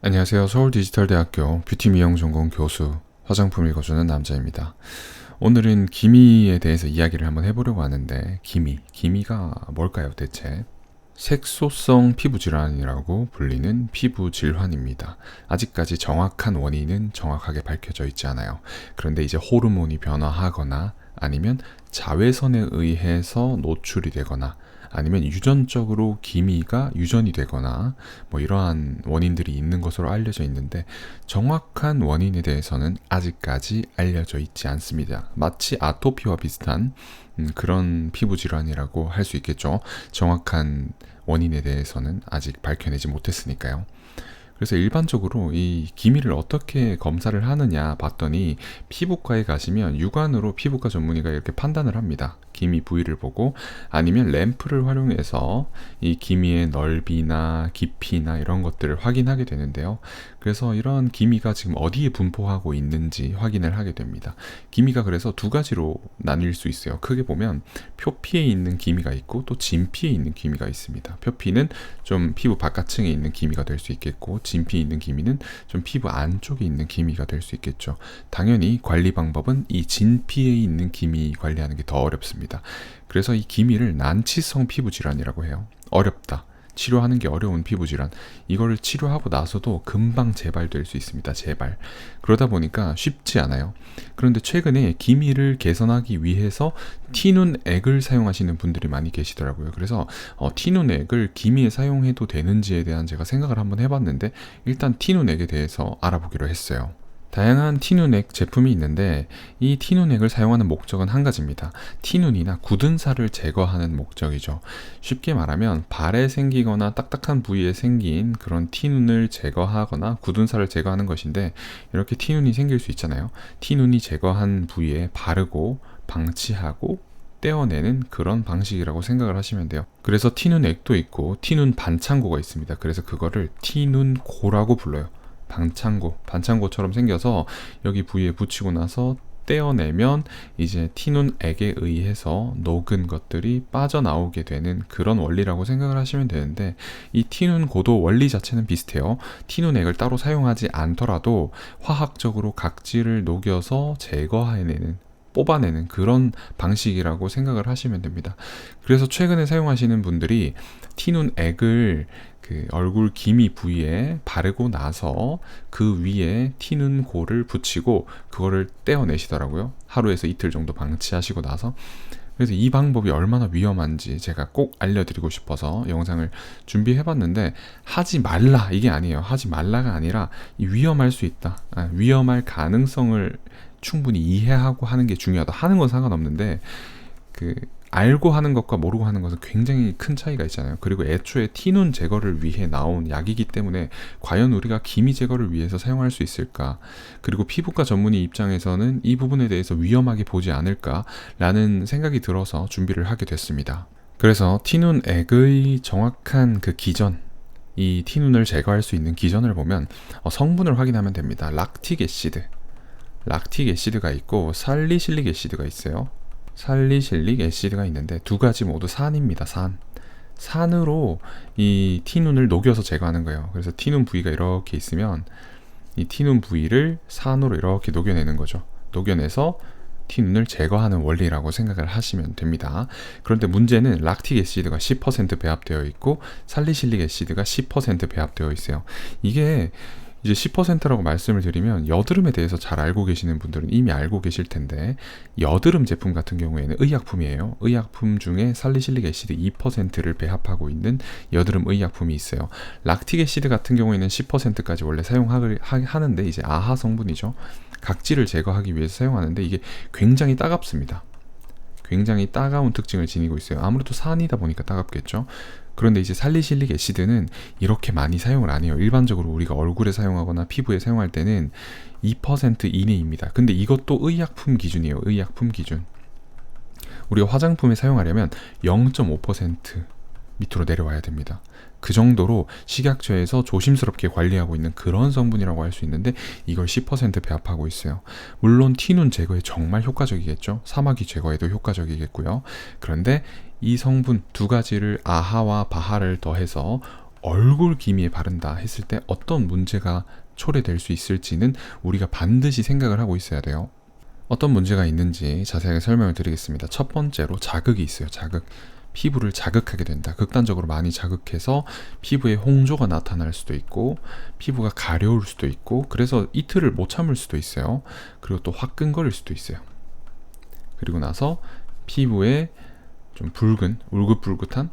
안녕하세요. 서울디지털대학교 뷰티 미용 전공 교수, 화장품 읽어주는 남자입니다. 오늘은 기미에 대해서 이야기를 한번 해보려고 하는데, 기미가 뭘까요 대체? 색소성 피부질환이라고 불리는 피부질환입니다. 아직까지 정확한 원인은 정확하게 밝혀져 있지 않아요. 그런데 이제 호르몬이 변화하거나 아니면 자외선에 의해서 노출이 되거나 아니면 유전적으로 기미가 유전이 되거나 뭐 이러한 원인들이 있는 것으로 알려져 있는데, 정확한 원인에 대해서는 아직까지 알려져 있지 않습니다. 마치 아토피와 비슷한 그런 피부 질환이라고 할 수 있겠죠. 정확한 원인에 대해서는 아직 밝혀내지 못했으니까요. 그래서 일반적으로 이 기미를 어떻게 검사를 하느냐 봤더니, 피부과에 가시면 육안으로 피부과 전문의가 이렇게 판단을 합니다. 기미 부위를 보고 아니면 램프를 활용해서 이 기미의 넓이나 깊이나 이런 것들을 확인하게 되는데요. 그래서 이런 기미가 지금 어디에 분포하고 있는지 확인을 하게 됩니다. 기미가 그래서 두 가지로 나뉠 수 있어요. 크게 보면 표피에 있는 기미가 있고 또 진피에 있는 기미가 있습니다. 표피는 좀 피부 바깥층에 있는 기미가 될 수 있겠고, 진피에 있는 기미는 좀 피부 안쪽에 있는 기미가 될 수 있겠죠. 당연히 관리 방법은 이 진피에 있는 기미 관리하는 게 더 어렵습니다. 그래서 이 기미를 난치성 피부 질환이라고 해요. 어렵다. 치료하는 게 어려운 피부질환, 이거를 치료하고 나서도 금방 재발될 수 있습니다. 재발. 그러다 보니까 쉽지 않아요. 그런데 최근에 기미를 개선하기 위해서 티눈액을 사용하시는 분들이 많이 계시더라고요. 그래서 티눈액을 기미에 사용해도 되는지에 대한 제가 생각을 한번 해봤는데, 일단 티눈액에 대해서 알아보기로 했어요. 다양한 티눈액 제품이 있는데, 이 티눈액을 사용하는 목적은 한 가지입니다. 티눈이나 굳은 살을 제거하는 목적이죠. 쉽게 말하면 발에 생기거나 딱딱한 부위에 생긴 그런 티눈을 제거하거나 굳은 살을 제거하는 것인데, 이렇게 티눈이 생길 수 있잖아요. 티눈이 제거한 부위에 바르고 방치하고 떼어내는 그런 방식이라고 생각을 하시면 돼요. 그래서 티눈액도 있고 티눈 반창고가 있습니다. 그래서 그거를 티눈고라고 불러요. 반창고처럼 생겨서 여기 부위에 붙이고 나서 떼어내면 이제 티눈액에 의해서 녹은 것들이 빠져나오게 되는 그런 원리라고 생각을 하시면 되는데, 이 티눈고도 원리 자체는 비슷해요. 티눈액을 따로 사용하지 않더라도 화학적으로 각질을 녹여서 뽑아내는 그런 방식이라고 생각을 하시면 됩니다. 그래서 최근에 사용하시는 분들이 티눈액을 그 얼굴 기미 부위에 바르고 나서 그 위에 티눈고를 붙이고 그거를 떼어내시더라고요. 하루에서 이틀 정도 방치하시고 나서. 그래서 이 방법이 얼마나 위험한지 제가 꼭 알려드리고 싶어서 영상을 준비해봤는데, 하지 말라 이게 아니에요. 하지 말라가 아니라 위험할 수 있다. 위험할 가능성을 충분히 이해하고 하는 게 중요하다. 하는 건 상관없는데 알고 하는 것과 모르고 하는 것은 굉장히 큰 차이가 있잖아요. 그리고 애초에 티눈 제거를 위해 나온 약이기 때문에 과연 우리가 기미 제거를 위해서 사용할 수 있을까? 그리고 피부과 전문의 입장에서는 이 부분에 대해서 위험하게 보지 않을까라는 생각이 들어서 준비를 하게 됐습니다. 그래서 티눈액의 정확한 그 기전, 이 티눈을 제거할 수 있는 기전을 보면 성분을 확인하면 됩니다. 락틱 애시드가 있고 살리실릭 애시드가 있어요. 살리실릭 애시드가 있는데 두 가지 모두 산입니다. 산으로 이 티눈을 녹여서 제거하는 거예요. 그래서 티눈 부위가 이렇게 있으면 이 티눈 부위를 산으로 이렇게 녹여내는 거죠. 녹여내서 티눈을 제거하는 원리라고 생각을 하시면 됩니다. 그런데 문제는 락틱 애시드가 10% 배합되어 있고 살리실릭 애시드가 10% 배합되어 있어요. 이게 이제 10%라고 말씀을 드리면 여드름에 대해서 잘 알고 계시는 분들은 이미 알고 계실 텐데, 여드름 제품 같은 경우에는 의약품이에요. 의약품 중에 살리실릭 애시드 2%를 배합하고 있는 여드름 의약품이 있어요. 락틱 애시드 같은 경우에는 10%까지 원래 사용하는데 이제 아하 성분이죠. 각질을 제거하기 위해서 사용하는데 이게 굉장히 따갑습니다. 굉장히 따가운 특징을 지니고 있어요. 아무래도 산이다 보니까 따갑겠죠. 그런데 이제 살리실릭 애시드는 이렇게 많이 사용을 안 해요. 일반적으로 우리가 얼굴에 사용하거나 피부에 사용할 때는 2% 이내입니다. 근데 이것도 의약품 기준이에요. 의약품 기준. 우리가 화장품에 사용하려면 0.5% 밑으로 내려와야 됩니다. 그 정도로 식약처에서 조심스럽게 관리하고 있는 그런 성분이라고 할 수 있는데, 이걸 10% 배합하고 있어요. 물론 티눈 제거에 정말 효과적이겠죠. 사마귀 제거에도 효과적이겠고요. 그런데 이 성분 두 가지를 아하와 바하를 더해서 얼굴 기미에 바른다 했을 때 어떤 문제가 초래될 수 있을지는 우리가 반드시 생각을 하고 있어야 돼요. 어떤 문제가 있는지 자세하게 설명을 드리겠습니다. 첫 번째로 자극이 있어요. 자극. 피부를 자극하게 된다. 극단적으로 많이 자극해서 피부에 홍조가 나타날 수도 있고 피부가 가려울 수도 있고 그래서 이틀을 못 참을 수도 있어요. 그리고 또 화끈거릴 수도 있어요. 그리고 나서 피부에 좀 붉은 울긋불긋한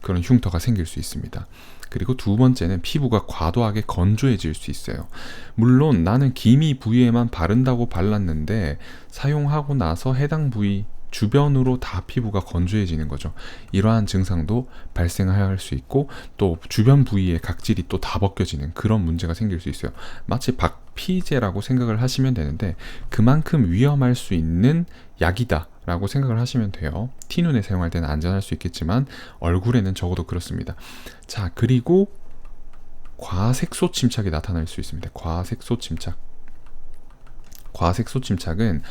그런 흉터가 생길 수 있습니다. 그리고 두 번째는 피부가 과도하게 건조해질 수 있어요. 물론 나는 기미 부위에만 바른다고 발랐는데 사용하고 나서 해당 부위 주변으로 다 피부가 건조해지는 거죠. 이러한 증상도 발생할 수 있고 또 주변 부위의 각질이 또 다 벗겨지는 그런 문제가 생길 수 있어요. 마치 박피제라고 생각을 하시면 되는데 그만큼 위험할 수 있는 약이다 라고 생각을 하시면 돼요. 티눈에 사용할 때는 안전할 수 있겠지만 얼굴에는 적어도 그렇습니다. 자, 그리고 과색소 침착이 나타날 수 있습니다. 과색소 침착. 과색소 침착은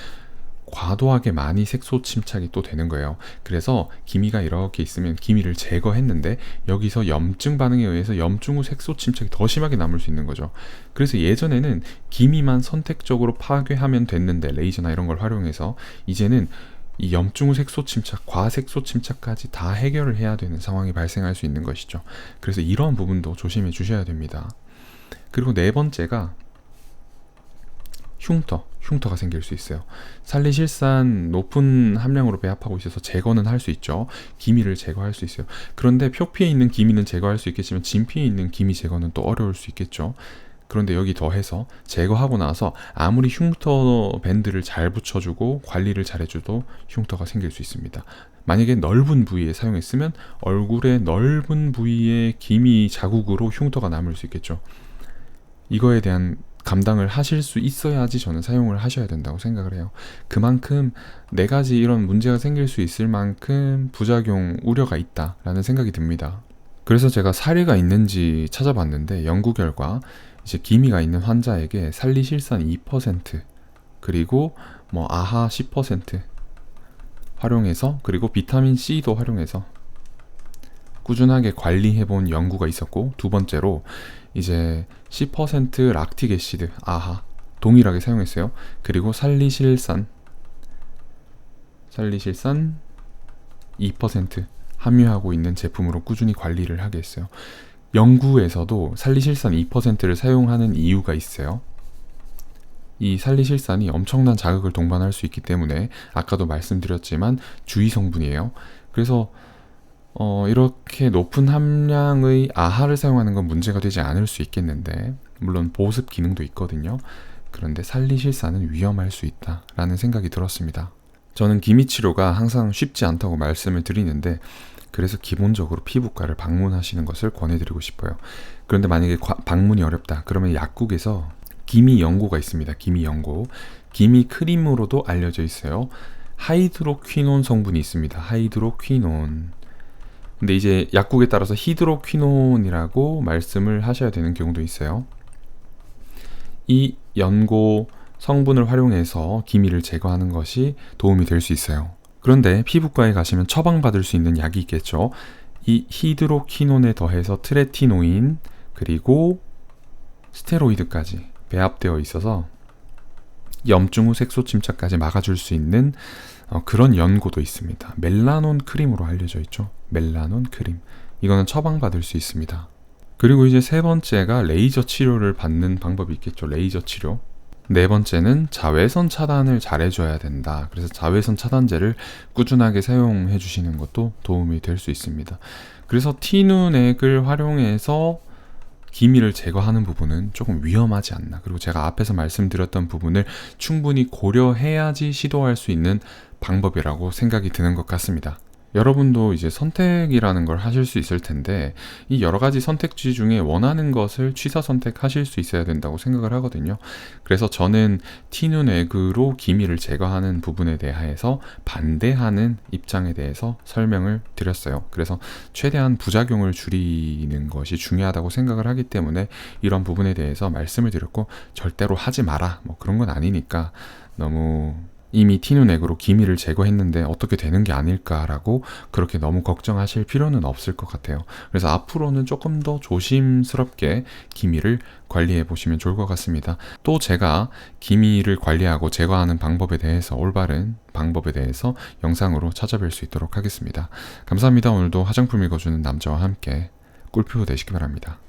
과도하게 많이 색소 침착이 또 되는 거예요. 그래서 기미가 이렇게 있으면 기미를 제거했는데 여기서 염증 반응에 의해서 염증 후 색소 침착이 더 심하게 남을 수 있는 거죠. 그래서 예전에는 기미만 선택적으로 파괴하면 됐는데 레이저나 이런 걸 활용해서 이제는 이 염증 후 색소 침착, 과색소 침착까지 다 해결을 해야 되는 상황이 발생할 수 있는 것이죠. 그래서 이런 부분도 조심해 주셔야 됩니다. 그리고 네 번째가 흉터가 생길 수 있어요. 살리실산 높은 함량으로 배합하고 있어서 제거는 할 수 있죠. 기미를 제거할 수 있어요. 그런데 표피에 있는 기미는 제거할 수 있겠지만 진피에 있는 기미 제거는 또 어려울 수 있겠죠. 그런데 여기 더해서 제거하고 나서 아무리 흉터 밴드를 잘 붙여주고 관리를 잘해줘도 흉터가 생길 수 있습니다. 만약에 넓은 부위에 사용했으면 얼굴의 넓은 부위의 기미 자국으로 흉터가 남을 수 있겠죠. 이거에 대한 감당을 하실 수 있어야지 저는 사용을 하셔야 된다고 생각을 해요. 그만큼 네 가지 이런 문제가 생길 수 있을 만큼 부작용 우려가 있다라는 생각이 듭니다. 그래서 제가 사례가 있는지 찾아봤는데 연구 결과 이제 기미가 있는 환자에게 살리실산 2% 그리고 아하 10% 활용해서 그리고 비타민 C도 활용해서 꾸준하게 관리해본 연구가 있었고 두 번째로 이제 10% 락틱 애시드 아하 동일하게 사용했어요. 그리고 살리실산 2% 함유하고 있는 제품으로 꾸준히 관리를 하게 했어요. 연구에서도 살리실산 2%를 사용하는 이유가 있어요. 이 살리실산이 엄청난 자극을 동반할 수 있기 때문에 아까도 말씀드렸지만 주의 성분이에요. 그래서 이렇게 높은 함량의 아하를 사용하는 건 문제가 되지 않을 수 있겠는데 물론 보습 기능도 있거든요. 그런데 살리실산은 위험할 수 있다라는 생각이 들었습니다. 저는 기미 치료가 항상 쉽지 않다고 말씀을 드리는데 그래서 기본적으로 피부과를 방문하시는 것을 권해드리고 싶어요. 그런데 만약에 방문이 어렵다 그러면 약국에서 기미 연고가 있습니다. 기미 연고. 기미 크림으로도 알려져 있어요. 하이드로퀴논 성분이 있습니다. 하이드로퀴논. 근데 이제 약국에 따라서 히드로퀴논이라고 말씀을 하셔야 되는 경우도 있어요. 이 연고 성분을 활용해서 기미를 제거하는 것이 도움이 될 수 있어요. 그런데 피부과에 가시면 처방받을 수 있는 약이 있겠죠. 이 히드로퀴논에 더해서 트레티노인 그리고 스테로이드까지 배합되어 있어서 염증 후 색소 침착까지 막아줄 수 있는 그런 연고도 있습니다. 멜라논 크림으로 알려져 있죠. 멜라논 크림. 이거는 처방받을 수 있습니다. 그리고 이제 세 번째가 레이저 치료를 받는 방법이 있겠죠. 레이저 치료. 네 번째는 자외선 차단을 잘해줘야 된다. 그래서 자외선 차단제를 꾸준하게 사용해 주시는 것도 도움이 될 수 있습니다. 그래서 티눈액을 활용해서 기미를 제거하는 부분은 조금 위험하지 않나. 그리고 제가 앞에서 말씀드렸던 부분을 충분히 고려해야지 시도할 수 있는 방법이라고 생각이 드는 것 같습니다. 여러분도 이제 선택이라는 걸 하실 수 있을 텐데 이 여러 가지 선택지 중에 원하는 것을 취사 선택하실 수 있어야 된다고 생각을 하거든요. 그래서 저는 티눈액으로 기미를 제거하는 부분에 대해서 반대하는 입장에 대해서 설명을 드렸어요. 그래서 최대한 부작용을 줄이는 것이 중요하다고 생각을 하기 때문에 이런 부분에 대해서 말씀을 드렸고 절대로 하지 마라 그런 건 아니니까 너무 이미 티눈액으로 기미를 제거했는데 어떻게 되는 게 아닐까라고 그렇게 너무 걱정하실 필요는 없을 것 같아요. 그래서 앞으로는 조금 더 조심스럽게 기미를 관리해 보시면 좋을 것 같습니다. 또 제가 기미를 관리하고 제거하는 방법에 대해서, 올바른 방법에 대해서 영상으로 찾아뵐 수 있도록 하겠습니다. 감사합니다. 오늘도 화장품 읽어주는 남자와 함께 꿀피부 되시기 바랍니다.